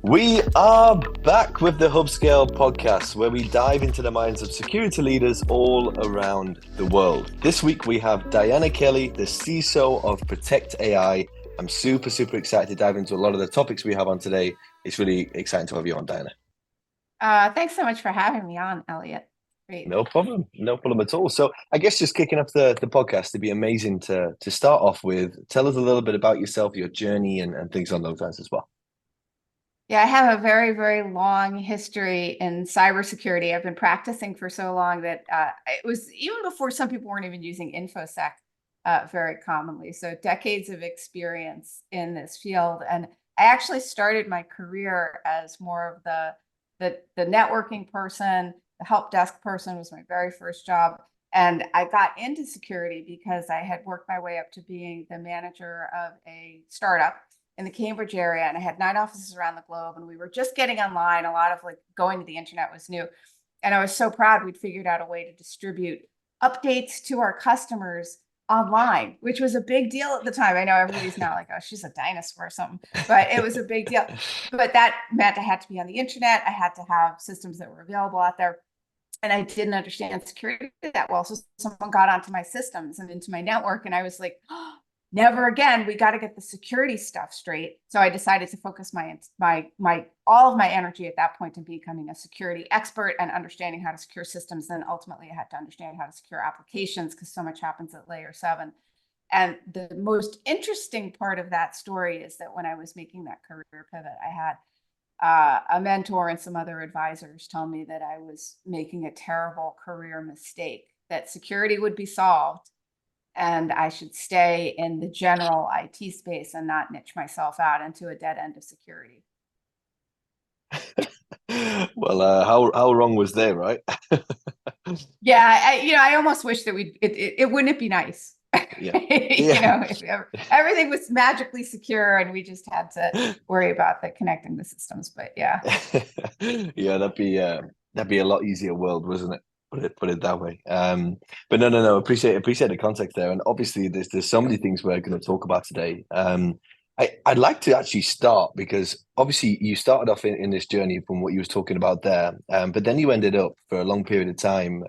We are back with the HubScale podcast, where we dive into the minds of security leaders all around the world. This week, we have Diana Kelley, the CISO of Protect AI. I'm super excited to dive into a lot of the topics we have on today. It's really exciting to have you on, Diana. Thanks so much for having me on, Elliot. Great. No problem at all. So I guess just kicking off the podcast, it'd be amazing to start off with, tell us a little bit about yourself, your journey, and things on those lines as well. Yeah, I have a very long history in cybersecurity. I've been practicing for so long that it was even before some people weren't even using InfoSec very commonly. So decades of experience in this field. And I actually started my career as more of the networking person. The help desk person was my very first job. And I got into security because I had worked my way up to being the manager of a startup in the Cambridge area, and I had 9 offices around the globe, and we were just getting online. A lot of going to the internet was new. And I was so proud we'd figured out a way to distribute updates to our customers online, which was a big deal at the time. I know everybody's now like, oh, she's a dinosaur or something, but it was a big deal. But that meant I had to be on the internet. I had to have systems that were available out there. And I didn't understand security that well. So someone got onto my systems and into my network, and I was like, oh, never again. We got to get the security stuff straight. So I decided to focus all of my energy at that point in becoming a security expert and understanding how to secure systems. Then ultimately I had to understand how to secure applications because so much happens at layer 7. And the most interesting part of that story is that when I was making that career pivot, I had a mentor and some other advisors tell me that I was making a terrible career mistake, that security would be solved and I should stay in the general IT space and not niche myself out into a dead end of security. Well, how wrong was they, right? Yeah, I almost wish that it wouldn't it be nice? Yeah. If everything was magically secure and we just had to worry about connecting the systems. But yeah. Yeah, that'd be a lot easier world, wasn't it? Put it that way. But no. Appreciate the context there. And obviously, there's so many things we're going to talk about today. I'd like to actually start because obviously you started off in this journey from what you was talking about there, but then you ended up for a long period of time.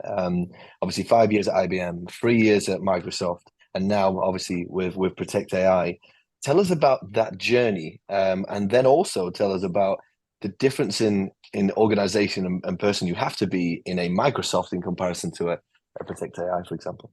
Obviously, 5 years at IBM, 3 years at Microsoft, and now obviously with Protect AI. Tell us about that journey, and then also tell us about the difference in organization and person you have to be in a Microsoft in comparison to a Protect AI, for example.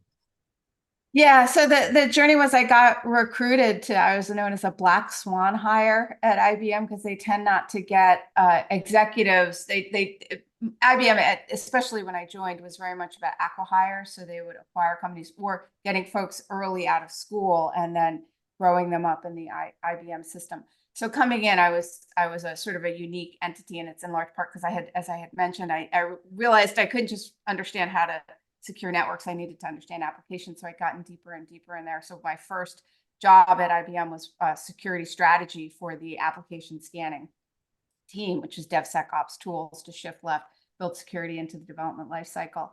Yeah, so the journey was I got recruited to, I was known as a black swan hire at IBM because they tend not to get executives. IBM, especially when I joined, was very much about acqui-hire. So they would acquire companies or getting folks early out of school and then growing them up in the IBM system. So coming in, I was a sort of a unique entity, and it's in large part because as I had mentioned, I realized I couldn't just understand how to secure networks. I needed to understand applications. So I'd gotten deeper and deeper in there. So my first job at IBM was security strategy for the application scanning team, which is DevSecOps tools to shift left, build security into the development lifecycle.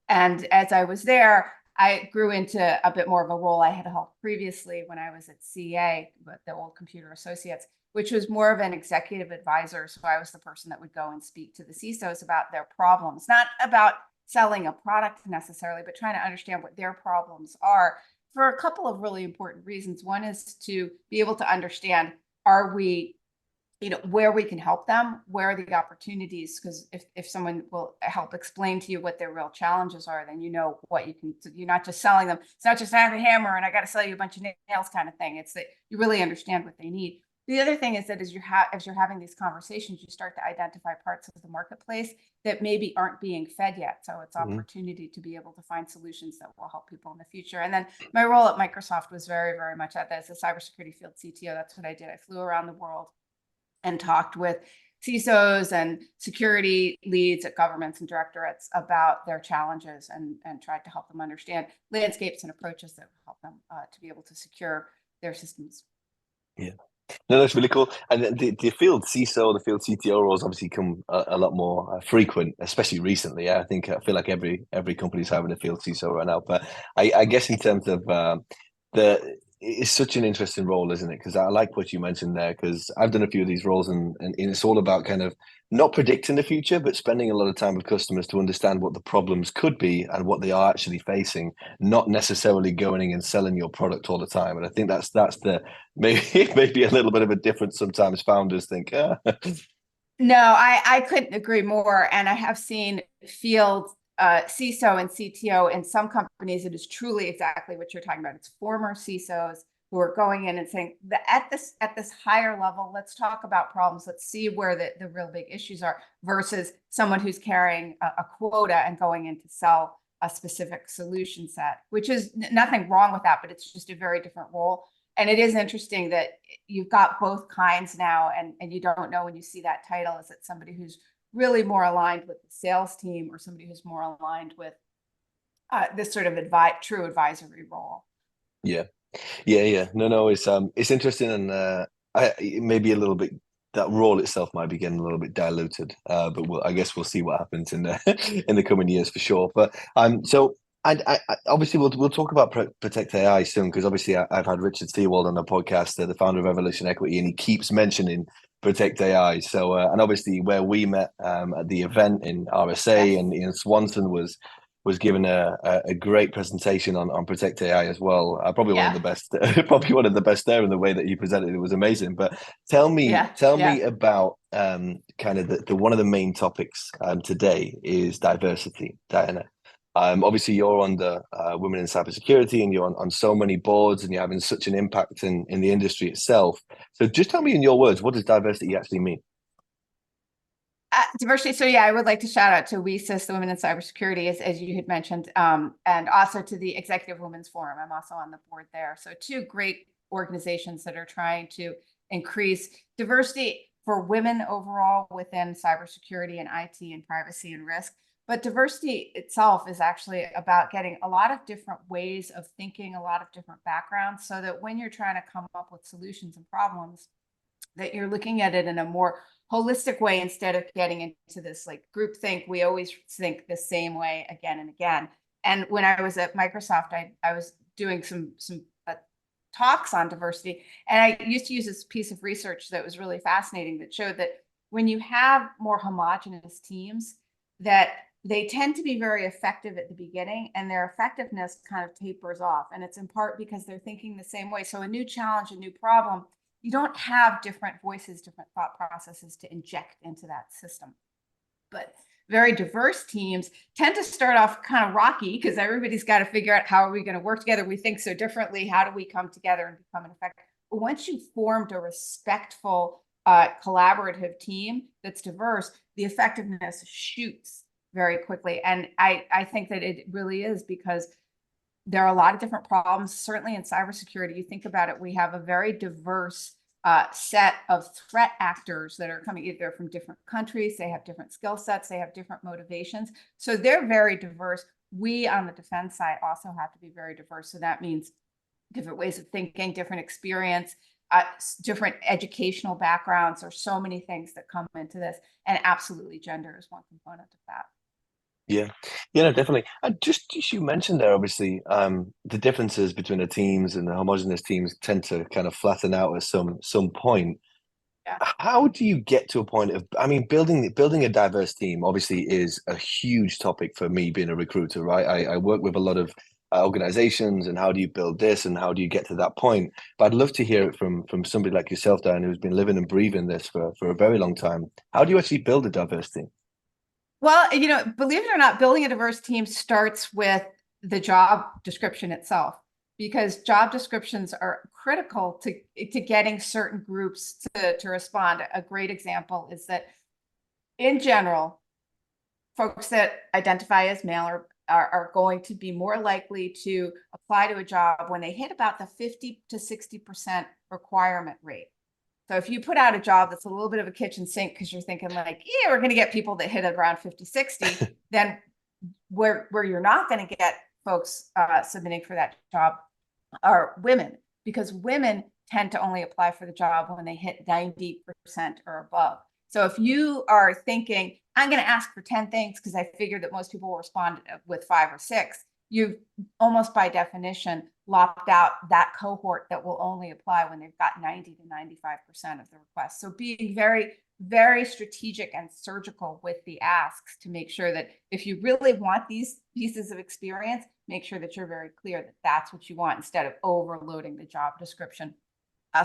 And as I was there, I grew into a bit more of a role I had held previously when I was at CA, with the old Computer Associates, which was more of an executive advisor. So I was the person that would go and speak to the CISOs about their problems, not about selling a product necessarily, but trying to understand what their problems are for a couple of really important reasons. One is to be able to understand, where we can help them, where are the opportunities? Because if someone will help explain to you what their real challenges are, then you know what you can, you're not just selling them. It's not just I have a hammer and I got to sell you a bunch of nails kind of thing. It's that you really understand what they need. The other thing is that as you're having these conversations, you start to identify parts of the marketplace that maybe aren't being fed yet. So it's opportunity to be able to find solutions that will help people in the future. And then my role at Microsoft was very much at that as a cybersecurity field CTO. That's what I did. I flew around the world and talked with CISOs and security leads at governments and directorates about their challenges and tried to help them understand landscapes and approaches that would help them to be able to secure their systems. Yeah. No, that's really cool. And the field CISO, the field CTO roles obviously come a lot more frequent, especially recently. I feel like every company's having a field CISO right now. But I guess in terms of it's such an interesting role, isn't it? Because I like what you mentioned there, because I've done a few of these roles, and it's all about kind of not predicting the future, but spending a lot of time with customers to understand what the problems could be and what they are actually facing, not necessarily going in and selling your product all the time. And I think that's the maybe a little bit of a difference sometimes founders think. Ah. No, I couldn't agree more. And I have seen field CISO and CTO in some companies. It is truly exactly what you're talking about. It's former CISOs who are going in and saying that at this higher level, let's talk about problems. Let's see where the real big issues are, versus someone who's carrying a quota and going in to sell a specific solution set, which is nothing wrong with that, but it's just a very different role. And it is interesting that you've got both kinds now, and you don't know when you see that title, is it somebody who's really more aligned with the sales team or somebody who's more aligned with this sort of true advisory role. Yeah. Yeah. No, it's interesting, and maybe a little bit, that role itself might be getting a little bit diluted. But I guess we'll see what happens in the in the coming years for sure. But so obviously we'll talk about Protect AI soon, because obviously I've had Richard Seawald on the podcast, the founder of Evolution Equity, and he keeps mentioning Protect AI. So and obviously where we met at the event in RSA, Yes. and Ian Swanson was given a great presentation on Protect AI as well. Probably one of Yeah. the best, probably one of the best there, in the way that he presented it was amazing. But tell Yeah. me about kind of the one of the main topics today is diversity, Diana. Obviously, you're on the Women in Cybersecurity, and you're on so many boards, and you're having such an impact in the industry itself. So just tell me in your words, what does diversity actually mean? Diversity. So yeah, I would like to shout out to WeSys, the Women in Cybersecurity, as you had mentioned, and also to the Executive Women's Forum. I'm also on the board there. So two great organizations that are trying to increase diversity for women overall within cybersecurity and IT and privacy and risk. But diversity itself is actually about getting a lot of different ways of thinking, a lot of different backgrounds, so that when you're trying to come up with solutions and problems, that you're looking at it in a more holistic way, instead of getting into this like group think. We always think the same way again and again. And when I was at Microsoft, I was doing some talks on diversity, and I used to use this piece of research that was really fascinating, that showed that when you have more homogenous teams, that they tend to be very effective at the beginning, and their effectiveness kind of tapers off. And it's in part because they're thinking the same way. So a new challenge, a new problem, you don't have different voices, different thought processes to inject into that system. But very diverse teams tend to start off kind of rocky, because everybody's got to figure out, how are we going to work together? We think so differently. How do we come together and become an effective? But once you've formed a respectful, collaborative team that's diverse, the effectiveness shoots very quickly. And I think that it really is because there are a lot of different problems. Certainly in cybersecurity, you think about it, we have a very diverse set of threat actors that are coming either from different countries. They have different skill sets. They have different motivations. So they're very diverse. We on the defense side also have to be very diverse. So that means different ways of thinking, different experience, different educational backgrounds. There's so many things that come into this. And absolutely, gender is one component of that. Yeah, no, definitely. And just as you mentioned there, obviously, the differences between the teams and the homogenous teams tend to kind of flatten out at some point. Yeah. How do you get to a point of, I mean, building a diverse team obviously is a huge topic for me being a recruiter, right? I work with a lot of organizations, and how do you build this, and how do you get to that point? But I'd love to hear it from somebody like yourself, Dan, who's been living and breathing this for a very long time. How do you actually build a diverse team? Well, believe it or not, building a diverse team starts with the job description itself, because job descriptions are critical to getting certain groups to respond. A great example is that, in general, folks that identify as male are going to be more likely to apply to a job when they hit about the 50 to 60% requirement rate. So if you put out a job that's a little bit of a kitchen sink, because you're thinking like, yeah, we're going to get people that hit around 50, 60, then where you're not going to get folks submitting for that job are women, because women tend to only apply for the job when they hit 90% or above. So if you are thinking, I'm going to ask for 10 things because I figured that most people will respond with 5 or 6, you've almost by definition lopped out that cohort that will only apply when they've got 90 to 95% of the requests. So being very, very strategic and surgical with the asks to make sure that if you really want these pieces of experience, make sure that you're very clear that that's what you want instead of overloading the job description.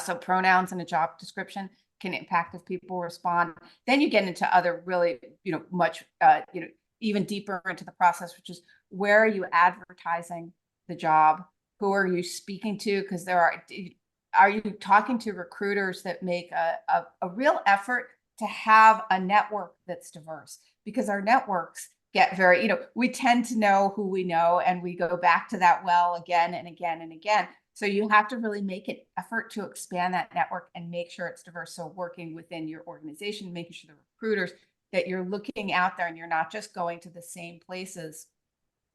So pronouns in a job description can impact if people respond. Then you get into other really, much, even deeper into the process, which is where are you advertising the job? Who are you speaking to? Because are you talking to recruiters that make a real effort to have a network that's diverse? Because our networks get very, we tend to know who we know, and we go back to that well again and again and again. So you have to really make an effort to expand that network and make sure it's diverse. So working within your organization, making sure the recruiters that you're looking out there and you're not just going to the same places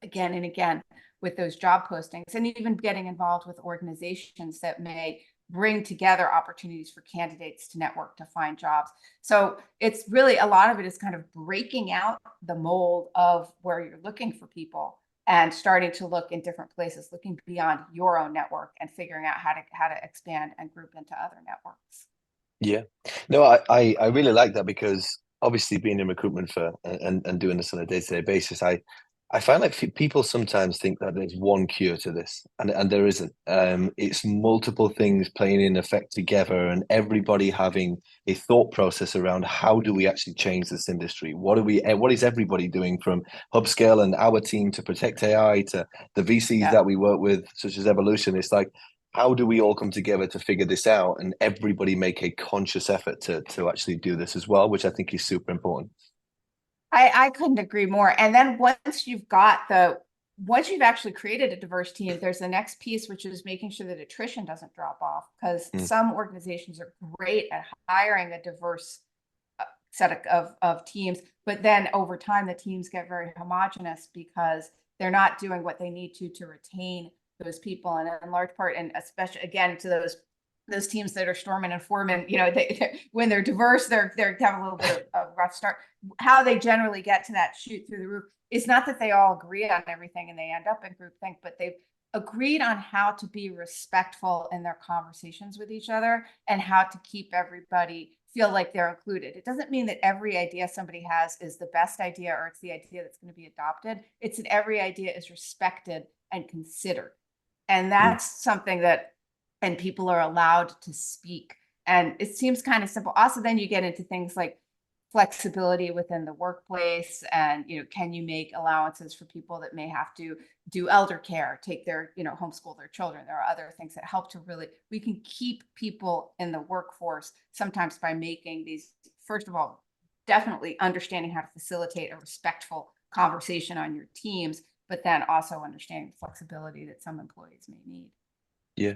again and again with those job postings, and even getting involved with organizations that may bring together opportunities for candidates to network to find jobs. So it's really, a lot of it is kind of breaking out the mold of where you're looking for people and starting to look in different places, looking beyond your own network and figuring out how to expand and group into other networks. Yeah. No, I really like that, because obviously being in recruitment for and doing this on a day-to-day basis, I find like people sometimes think that there's one cure to this, and there isn't. It's multiple things playing in effect together, and everybody having a thought process around how do we actually change this industry? What is everybody doing, from Hubscale and our team to Protect AI to the VCs that we work with, such as Evolution? It's like, how do we all come together to figure this out, and everybody make a conscious effort to actually do this as well, which I think is super important. I couldn't agree more. And then once you've actually created a diverse team, there's the next piece, which is making sure that attrition doesn't drop off, because some organizations are great at hiring a diverse set of teams, but then over time the teams get very homogenous because they're not doing what they need to retain those people. And in large part, and especially again to those teams that are Storman and Foreman, when they're diverse, they're have a little bit of a rough start. How they generally get to that shoot through the roof is not that they all agree on everything and they end up in groupthink, but they've agreed on how to be respectful in their conversations with each other and how to keep everybody feel like they're included. It doesn't mean that every idea somebody has is the best idea or it's the idea that's going to be adopted. It's that every idea is respected and considered. And that's something that, and people are allowed to speak. And it seems kind of simple. Also, then you get into things like flexibility within the workplace, and can you make allowances for people that may have to do elder care, take their homeschool their children. There are other things that help to really, we can keep people in the workforce sometimes by making these, first of all, definitely understanding how to facilitate a respectful conversation on your teams, but then also understanding the flexibility that some employees may need. Yeah.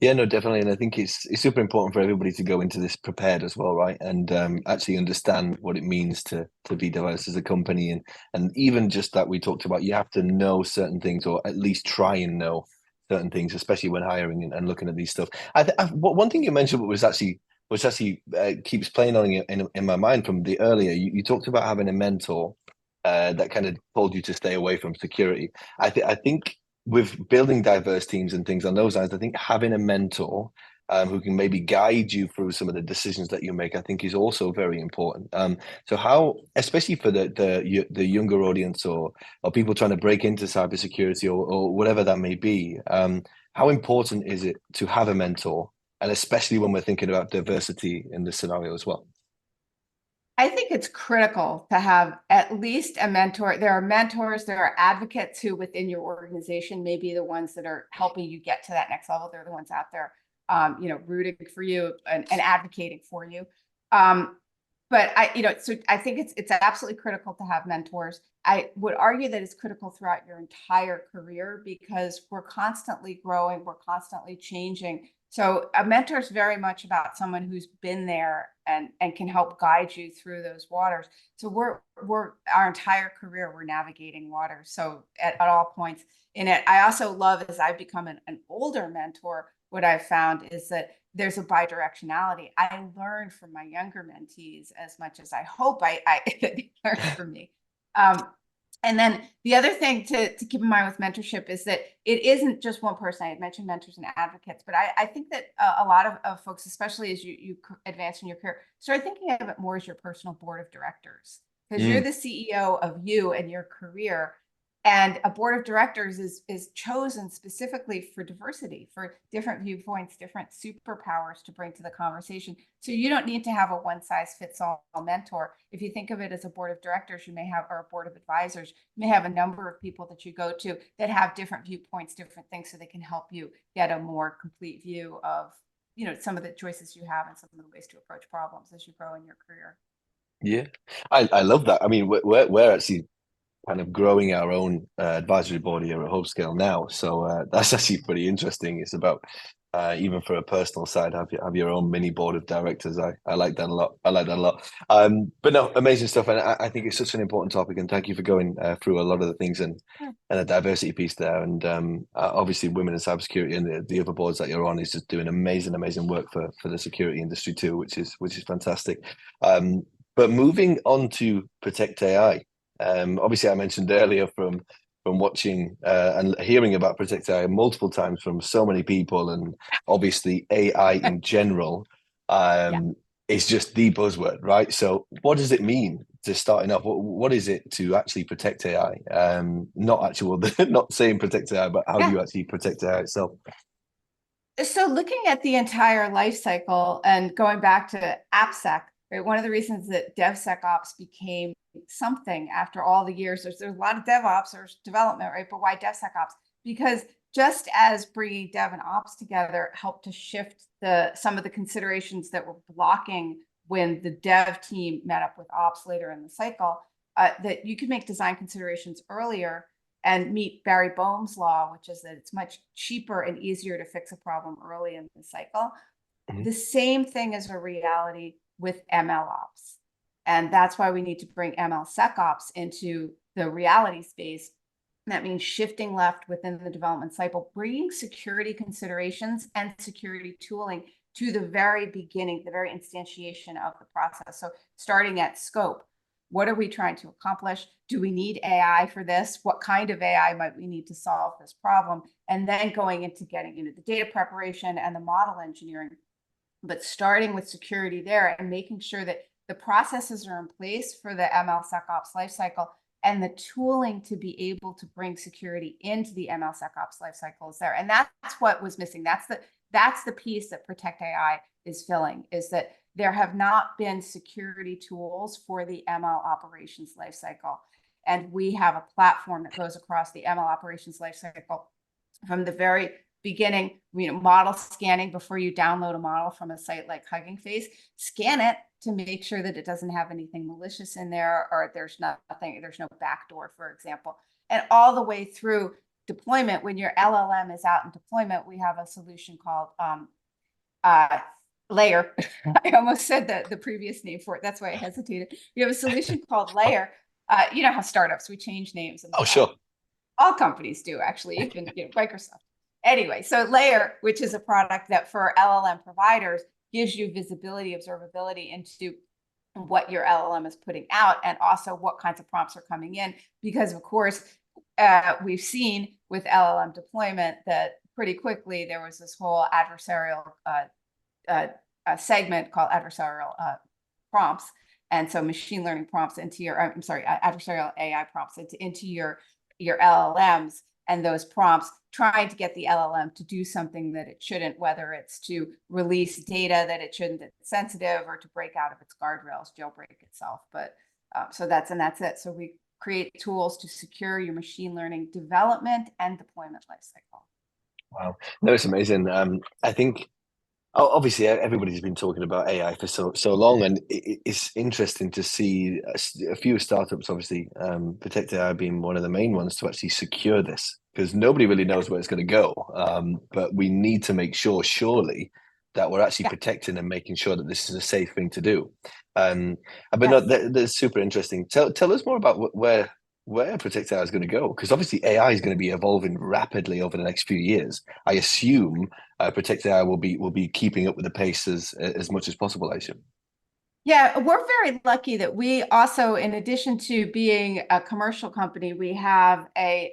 Yeah, no, definitely. And I think it's super important for everybody to go into this prepared as well, right? And actually understand what it means to be diverse as a company. And even just that we talked about, you have to know certain things, or at least try and know certain things, especially when hiring and looking at these stuff. One thing you mentioned was actually keeps playing on in my mind from the earlier. You talked about having a mentor that kind of told you to stay away from security. I think with building diverse teams and things on those lines, I think having a mentor who can maybe guide you through some of the decisions that you make, I think is also very important. So how, especially for the younger audience, or people trying to break into cybersecurity, or whatever that may be, how important is it to have a mentor, and especially when we're thinking about diversity in this scenario as well? I think it's critical to have at least a mentor. There are mentors, there are advocates who within your organization may be the ones that are helping you get to that next level. They're the ones out there, rooting for you and advocating for you. But so I think it's absolutely critical to have mentors. I would argue that it's critical throughout your entire career, because we're constantly growing, we're constantly changing. So a mentor is very much about someone who's been there and can help guide you through those waters. So we're our entire career, we're navigating waters. So at all points in it. I also love, as I've become an older mentor, what I've found is that there's a bidirectionality. I learned from my younger mentees as much as I hope I learned from me. And then the other thing to keep in mind with mentorship is that it isn't just one person. I had mentioned mentors and advocates, but I think that a lot of folks, especially as you advance in your career, start thinking of it more as your personal board of directors, because you're Mm, the CEO of you and your career. And a board of directors is chosen specifically for diversity, for different viewpoints, different superpowers to bring to the conversation. So you don't need to have a one size fits all mentor. If you think of it as a board of directors, you may have, or a board of advisors, you may have a number of people that you go to that have different viewpoints, different things, so they can help you get a more complete view of, some of the choices you have and some of the ways to approach problems as you grow in your career. yeah, I love that. I mean, we're actually kind of growing our own advisory board here at HubScale now. So that's actually pretty interesting. It's about even for a personal side, have your own mini board of directors. I like that a lot. I like that a lot. But no, amazing stuff, and I think it's such an important topic. And thank you for going through a lot of the things and the diversity piece there. And obviously, women in cybersecurity and the other boards that you're on is just doing amazing work for the security industry too, which is fantastic. But moving on to Protect AI. Obviously, I mentioned earlier from watching and hearing about Protect AI multiple times from so many people, and obviously AI in general Yeah. is just the buzzword, right? So, what does it mean to starting off? What is it to actually protect AI? Not actual, not saying protect AI, but how do Yeah. you actually protect AI itself? So looking at the entire life cycle and going back to AppSec, right, one of the reasons that DevSecOps became something after all the years, there's a lot of DevOps, there's development, right? But why DevSecOps? Because just as bringing Dev and Ops together helped to shift some of the considerations that were blocking when the Dev team met up with Ops later in the cycle, that you could make design considerations earlier and meet Barry Boehm's law, which is that it's much cheaper and easier to fix a problem early in the cycle. Mhm. The same thing is a reality with ML ops. And that's why we need to bring ML SecOps into the reality space. That means shifting left within the development cycle, bringing security considerations and security tooling to the very beginning, the very instantiation of the process. So starting at scope, what are we trying to accomplish? Do we need AI for this? What kind of AI might we need to solve this problem? And then going into getting into the data preparation and the model engineering, but starting with security there and making sure that the processes are in place for the ML SecOps lifecycle and the tooling to be able to bring security into the ML SecOps lifecycle is there. And that's what was missing. That's the piece that Protect AI is filling, is that there have not been security tools for the ML operations lifecycle. And we have a platform that goes across the ML operations lifecycle from the very beginning, model scanning before you download a model from a site like Hugging Face, scan it to make sure that it doesn't have anything malicious in there, or there's no backdoor, for example. And all the way through deployment, when your LLM is out in deployment, we have a solution called Layer. I almost said the previous name for it. That's why I hesitated. We have a solution called Layer. You know how startups, we change names in the Oh, past. sure. All companies do, actually, even Microsoft. Anyway, so Layer, which is a product that for LLM providers gives you visibility, observability into what your LLM is putting out, and also what kinds of prompts are coming in. Because of course, we've seen with LLM deployment that pretty quickly there was this whole adversarial segment called adversarial prompts. And so machine learning prompts into your, I'm sorry, adversarial AI prompts into your LLMs, and those prompts trying to get the LLM to do something that it shouldn't, whether it's to release data that it shouldn't, that's sensitive, or to break out of its guardrails, jailbreak itself. But so that's it. So we create tools to secure your machine learning development and deployment lifecycle. Wow. No, it's amazing. I think obviously everybody's been talking about AI for so long, and it's interesting to see a few startups, obviously, Protect AI being one of the main ones to actually secure this, because nobody really Yeah. knows where it's going to go. But we need to make sure, surely, that we're actually Yeah. protecting and making sure that this is a safe thing to do. Um, but no, Yes. that's super interesting. Tell us more about where Protect AI is going to go, because obviously AI is going to be evolving rapidly over the next few years. I assume Protect AI will be keeping up with the pace as much as possible, I assume. Yeah, we're very lucky that we also, in addition to being a commercial company, we have a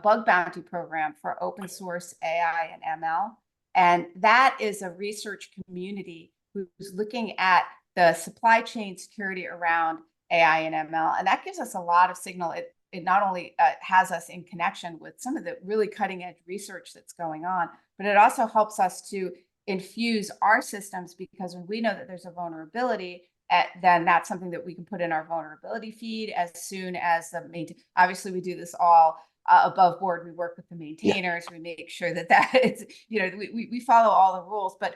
bug bounty program for open source AI and ML. And that is a research community who's looking at the supply chain security around AI and ML. And that gives us a lot of signal. It not only has us in connection with some of the really cutting edge research that's going on, but it also helps us to infuse our systems, because when we know that there's a vulnerability, then that's something that we can put in our vulnerability feed as soon as obviously we do this all above board. We work with the Yeah, maintainers. We make sure that it's, we follow all the rules, but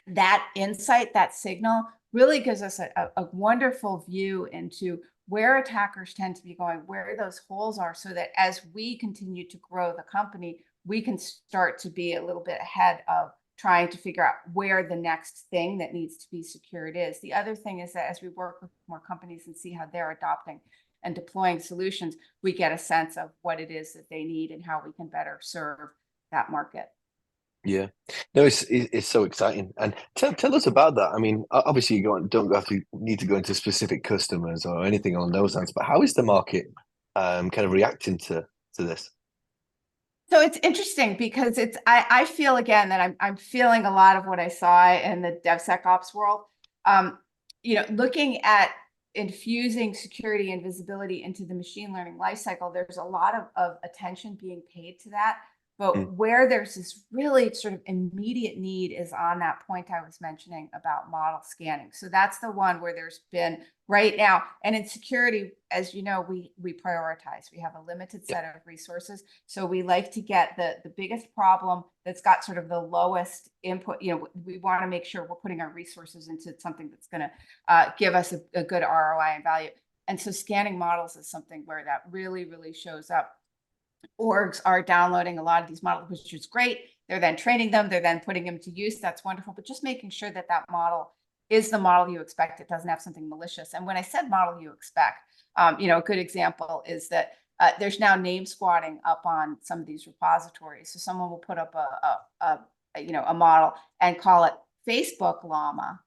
that insight, that signal really gives us a wonderful view into where attackers tend to be going, where those holes are, so that as we continue to grow the company, we can start to be a little bit ahead of trying to figure out where the next thing that needs to be secured is. The other thing is that as we work with more companies and see how they're adopting and deploying solutions, we get a sense of what it is that they need and how we can better serve that market. yeah. No, it's so exciting. And tell us about that. I mean, obviously you don't have to need to go into specific customers or anything along those lines, but how is the market kind of reacting to this? So it's interesting because I feel again that I'm feeling a lot of what I saw in the DevSecOps world. Um, looking at infusing security and visibility into the machine learning lifecycle, there's a lot of attention being paid to that. Mm, But where there's this really sort of immediate need is on that point I was mentioning about model scanning. So that's the one where there's been right now, and in security, as you know, we prioritize. We have a limited yeah, set of resources, so we like to get the biggest problem that's got sort of the lowest input. We want to make sure we're putting our resources into something that's going to give us a good ROI and value. And so scanning models is something where that really, really shows up. Orgs are downloading a lot of these models, which is great. They're then training them. They're then putting them to use. That's wonderful. But just making sure that that model is the model you expect. It doesn't have something malicious. And when I said model you expect, a good example is that there's now name squatting up on some of these repositories. So someone will put up a model and call it Facebook Llama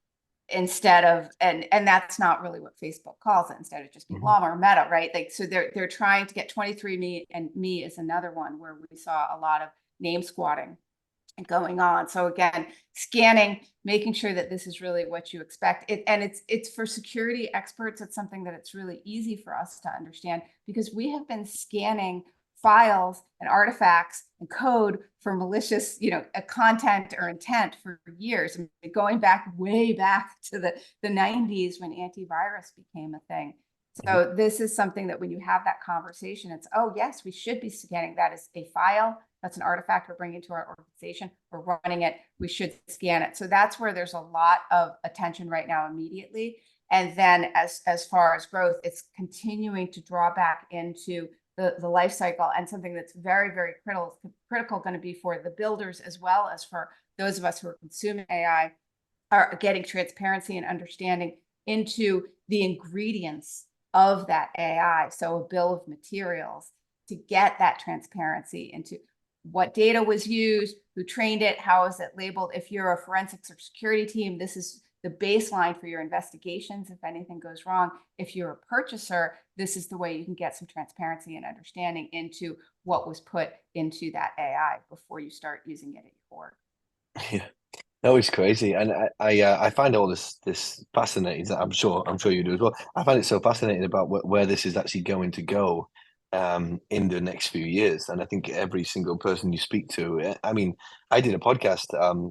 instead of, and that's not really what Facebook calls it. Instead of just being mhm. Llama or Meta, right? Like, so they're trying to get 23andMe, and Me is another one where we saw a lot of name squatting going on. So again, scanning, making sure that this is really what you expect. And it's for security experts. It's something that it's really easy for us to understand, because we have been scanning files and artifacts and code for malicious, content or intent for years. I mean, going back way back to the 90s when antivirus became a thing. Mhm. So this is something that when you have that conversation, it's, oh yes, we should be scanning. That is a file. That's an artifact we're bringing to our organization. We're running it. We should scan it. So that's where there's a lot of attention right now immediately. And then as far as growth, it's continuing to draw back into the life cycle, and something that's very, very critical going to be for the builders as well as for those of us who are consuming AI, are getting transparency and understanding into the ingredients of that AI. So a bill of materials, to get that transparency into what data was used, who trained it, how is it labeled. If you're a forensics or security team, this is the baseline for your investigations if anything goes wrong. If you're a purchaser, this is the way you can get some transparency and understanding into what was put into that AI before you start using it at your org. Yeah. No, it's crazy, and I find all this fascinating. I'm sure you do as well. I find it so fascinating about where this is actually going to go in the next few years. And I think every single person you speak to, I mean, I did a podcast.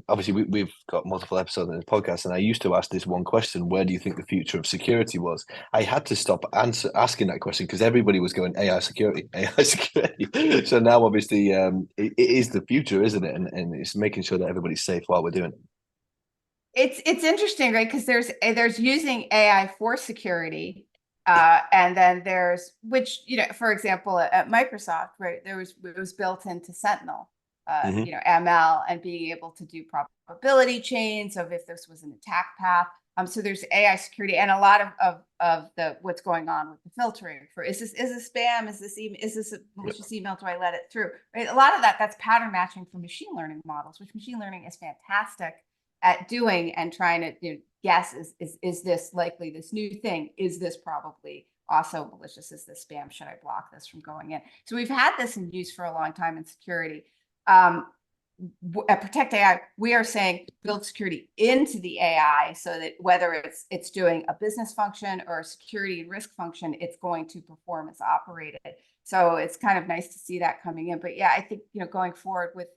Obviously, we've got multiple episodes in the podcast, and I used to ask this one question: where do you think the future of security was? I had to stop asking that question because everybody was going AI security, AI security. So now, obviously, it is the future, isn't it? And it's making sure that everybody's safe while we're doing it. It's interesting, right? Because there's using AI for security, and then there's, which, for example, at Microsoft, right, it was built into Sentinel, Hmm. ML, and being able to do probability chains of if this was an attack path. So there's AI security, and a lot of the what's going on with the filtering for, is this spam? Is this a Yep. malicious email? Do I let it through? Right? A lot of that's pattern matching for machine learning models, which machine learning is fantastic at doing, and trying to guess, is this likely this new thing? Is this probably also malicious? Is this spam? Should I block this from going in? So we've had this in use for a long time in security. At Protect AI, we are saying build security into the AI so that whether it's doing a business function or a security and risk function, it's going to perform as operated. So it's kind of nice to see that coming in. But yeah, I think, going forward with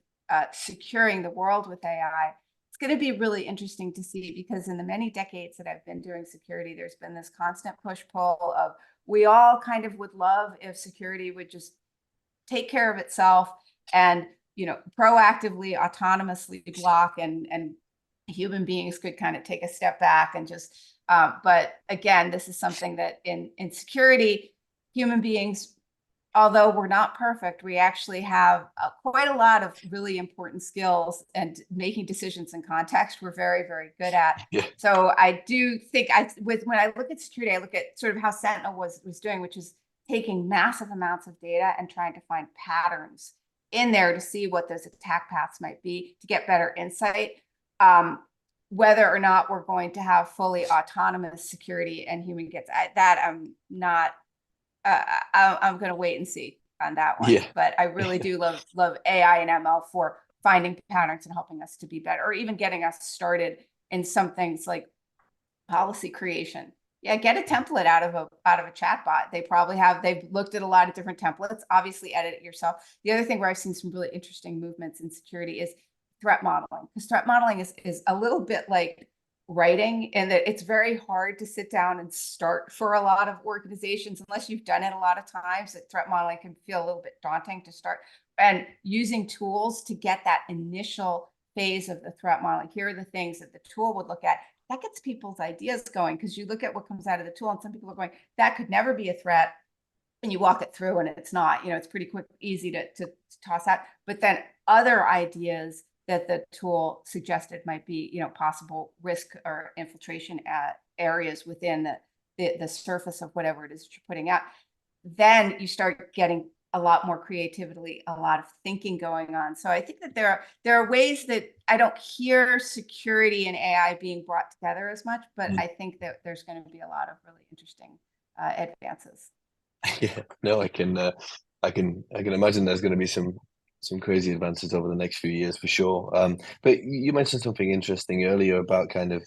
securing the world with AI, it's going to be really interesting to see, because in the many decades that I've been doing security, there's been this constant push-pull of, we all kind of would love if security would just take care of itself and proactively, autonomously block, and human beings could kind of take a step back and just, but again, this is something that in security, human beings, although we're not perfect, we actually have quite a lot of really important skills, and making decisions in context, we're very, very good at. Yeah. So I do think when I look at security, I look at sort of how Sentinel was doing, which is taking massive amounts of data and trying to find patterns in there to see what those attack paths might be, to get better insight. Whether or not we're going to have fully autonomous security and human gets that, I'm not. I'm going to wait and see on that one. Yeah. But I really do love AI and ML for finding patterns and helping us to be better, or even getting us started in some things like policy creation. Yeah, get a template out of a chatbot. They've looked at a lot of different templates. Obviously, edit it yourself. The other thing where I've seen some really interesting movements in security is threat modeling, because threat modeling is a little bit like writing, in that it's very hard to sit down and start for a lot of organizations unless you've done it a lot of times. That threat modeling can feel a little bit daunting to start, and using tools to get that initial phase of the threat modeling. Here are the things that the tool would look at. That gets people's ideas going, because you look at what comes out of the tool, and some people are going, that could never be a threat. And you walk it through and it's not, it's pretty quick, easy to toss out. But then other ideas that the tool suggested might be, possible risk or infiltration areas within the surface of whatever it is that you're putting out. Then you start getting a lot more creativity, a lot of thinking going on. So I think that there are ways that I don't hear security and AI being brought together as much, but I think that there's going to be a lot of really interesting advances. Yeah, no, I can imagine there's going to be some crazy advances over the next few years for sure. But you mentioned something interesting earlier about kind of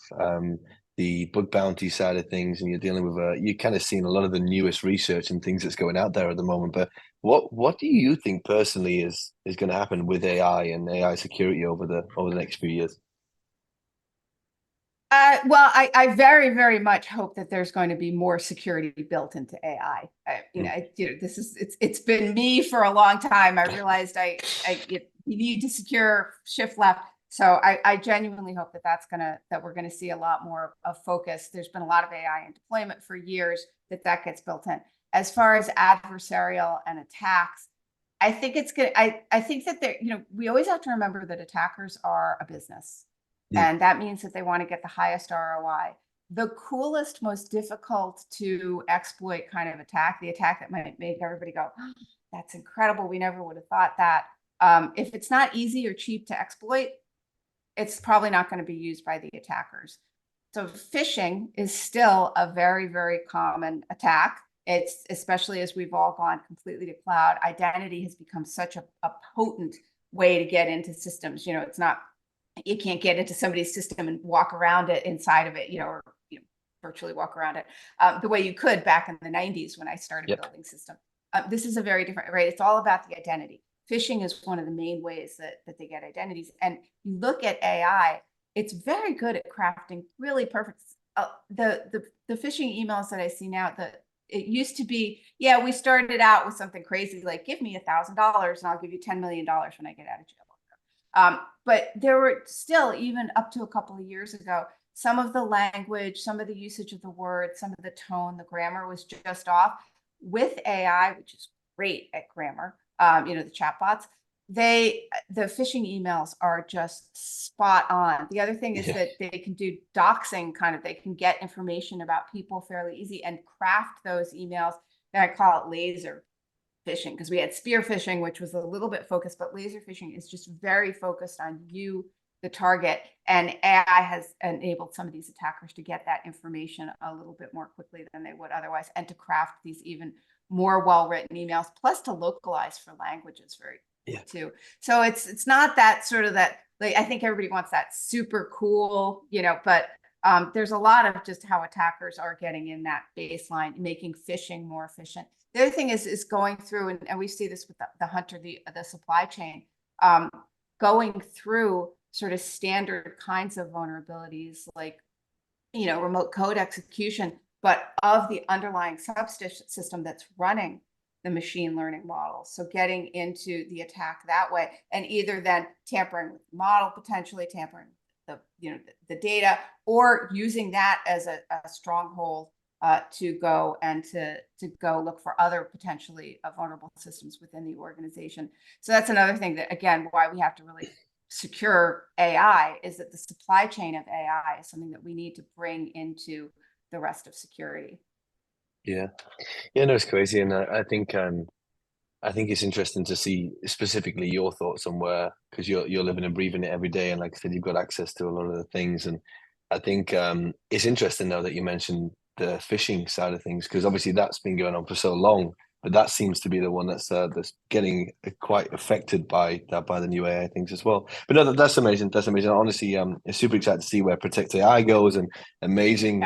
the bug bounty side of things, and you're dealing with you kind of seen a lot of the newest research and things that's going out there at the moment. But what do you think personally is going to happen with AI and AI security over the next few years? Well, I very, very much hope that there's going to be more security built into AI. It's been me for a long time. I realized you need to secure shift left. So I genuinely hope that we're gonna see a lot more of focus. There's been a lot of AI in deployment for years, that gets built in. As far as adversarial and attacks, I think it's good. I think that we always have to remember that attackers are a business. And that means that they want to get the highest ROI. The coolest, most difficult to exploit kind of attack, the attack that might make everybody go, oh, that's incredible, we never would have thought that. If it's not easy or cheap to exploit, it's probably not going to be used by the attackers. So phishing is still a very, very common attack. It's especially as we've all gone completely to cloud. Identity has become such a potent way to get into systems. It's not, you can't get into somebody's system and walk around it inside of it, or virtually walk around it the way you could back in the 90s when I started building systems. This is a very different, right? It's all about the identity. Phishing is one of the main ways that they get identities. And you look at AI, it's very good at crafting really perfect. The phishing emails that I see now, it used to be, yeah, we started out with something crazy like, give me $1,000 and I'll give you $10 million when I get out of jail. But there were still, even up to a couple of years ago, some of the language, some of the usage of the words, some of the tone, the grammar was just off. With AI, which is great at grammar, the chatbots, the phishing emails are just spot on. The other thing is that they can do doxing, they can get information about people fairly easy and craft those emails. And I call it laser phishing, because we had spear phishing, which was a little bit focused, but laser phishing is just very focused on you the target. And AI has enabled some of these attackers to get that information a little bit more quickly than they would otherwise, and to craft these even more well-written emails, plus to localize for languages too. So it's not that sort of that, like, I think everybody wants that super cool, but there's a lot of just how attackers are getting in that baseline, making phishing more efficient. The other thing is going through, and we see this with the hunter, the supply chain, going through sort of standard kinds of vulnerabilities, like, remote code execution, but of the underlying subsystem that's running the machine learning model. So getting into the attack that way, and either then tampering with the model, potentially tampering with the data, or using that as a stronghold to go look for other potentially vulnerable systems within the organization. So that's another thing that, again, why we have to really secure AI, is that the supply chain of AI is something that we need to bring into the rest of security. Yeah, no, it's crazy, and I think it's interesting to see specifically your thoughts on where, because you're living and breathing it every day, and like I said, you've got access to a lot of the things, and I think it's interesting though that you mentioned the phishing side of things, because obviously that's been going on for so long, but that seems to be the one that's getting quite affected by the new AI things as well. But no, that's amazing. That's amazing. Honestly, it's super excited to see where Protect AI goes, and amazing.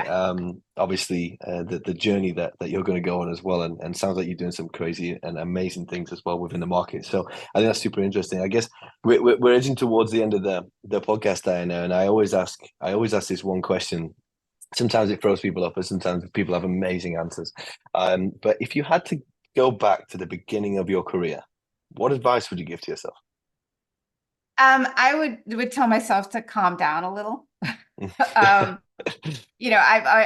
Obviously, the journey that you're going to go on as well, and sounds like you're doing some crazy and amazing things as well within the market. So I think that's super interesting. I guess we're edging towards the end of the podcast there now, and I always ask this one question. Sometimes it throws people off, but sometimes people have amazing answers. But if you had to go back to the beginning of your career, what advice would you give to yourself? I would tell myself to calm down a little. I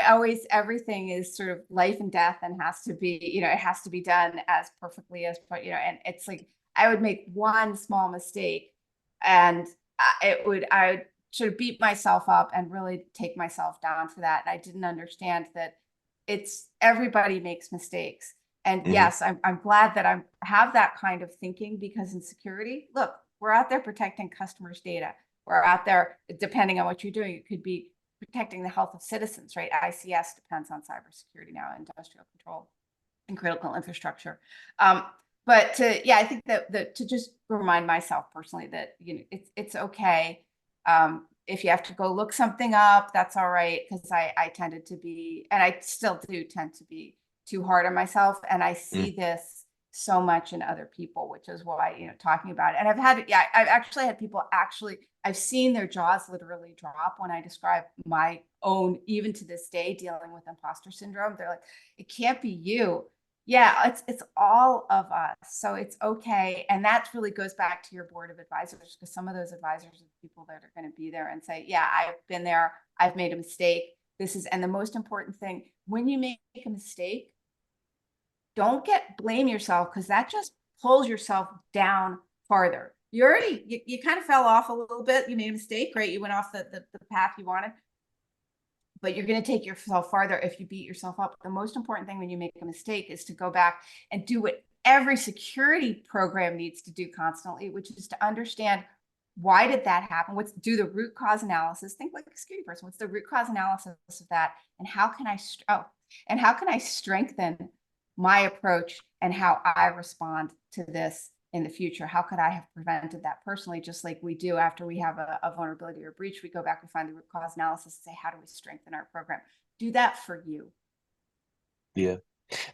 always, everything is sort of life and death, and has to be, it has to be done as perfectly as, and it's like, I would make one small mistake, and I would sort of beat myself up and really take myself down for that. And I didn't understand that everybody makes mistakes. And yes, I'm glad that I have that kind of thinking, because in security, look, we're out there protecting customers' data. We're out there, depending on what you're doing, it could be protecting the health of citizens, right? ICS depends on cybersecurity now, industrial control and critical infrastructure. But I think that to just remind myself personally that, it's okay. If you have to go look something up, that's all right. Because I tended to be, and I still do tend to be, too hard on myself. And I see this so much in other people, which is why, talking about it. And I've actually had people I've seen their jaws literally drop when I describe my own, even to this day, dealing with imposter syndrome. They're like, it can't be you. Yeah, it's all of us. So it's okay. And that really goes back to your board of advisors, because some of those advisors are people that are going to be there and say, yeah, I've been there. I've made a mistake. And the most important thing, when you make a mistake, don't blame yourself, because that just pulls yourself down farther. You kind of fell off a little bit. You made a mistake, right? You went off the path you wanted, but you're going to take yourself farther if you beat yourself up. The most important thing when you make a mistake is to go back and do what every security program needs to do constantly, which is to understand, why did that happen? Do the root cause analysis. Think like a security person. What's the root cause analysis of that? And how can I strengthen my approach and how I respond to this in the future? How could I have prevented that personally? Just like we do after we have a vulnerability or breach, we go back, we find the root cause analysis and say, how do we strengthen our program? Do that for you. Yeah,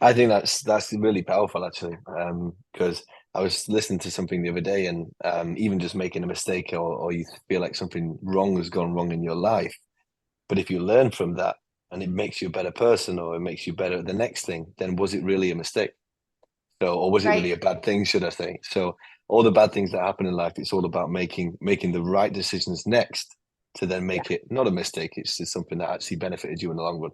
I think that's really powerful, actually, because I was listening to something the other day, and even just making a mistake, or you feel like something wrong has gone wrong in your life, but if you learn from that and it makes you a better person, or it makes you better at the next thing, then was it really a mistake? So, or was it really a bad thing, should I say? So all the bad things that happen in life, it's all about making the right decisions next to then make it not a mistake. It's just something that actually benefited you in the long run.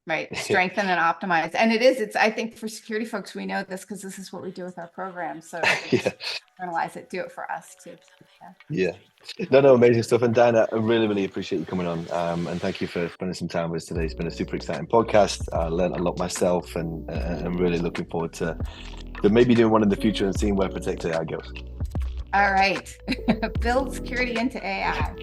Right. Strengthen and optimize. And I think for security folks, we know this because this is what we do with our program. So internalize it, do it for us too. Yeah. No, amazing stuff. And Diana, I really, really appreciate you coming on. And thank you for spending some time with us today. It's been a super exciting podcast. I learned a lot myself, and I'm really looking forward to maybe doing one in the future and seeing where Protect AI goes. All right. Build security into AI.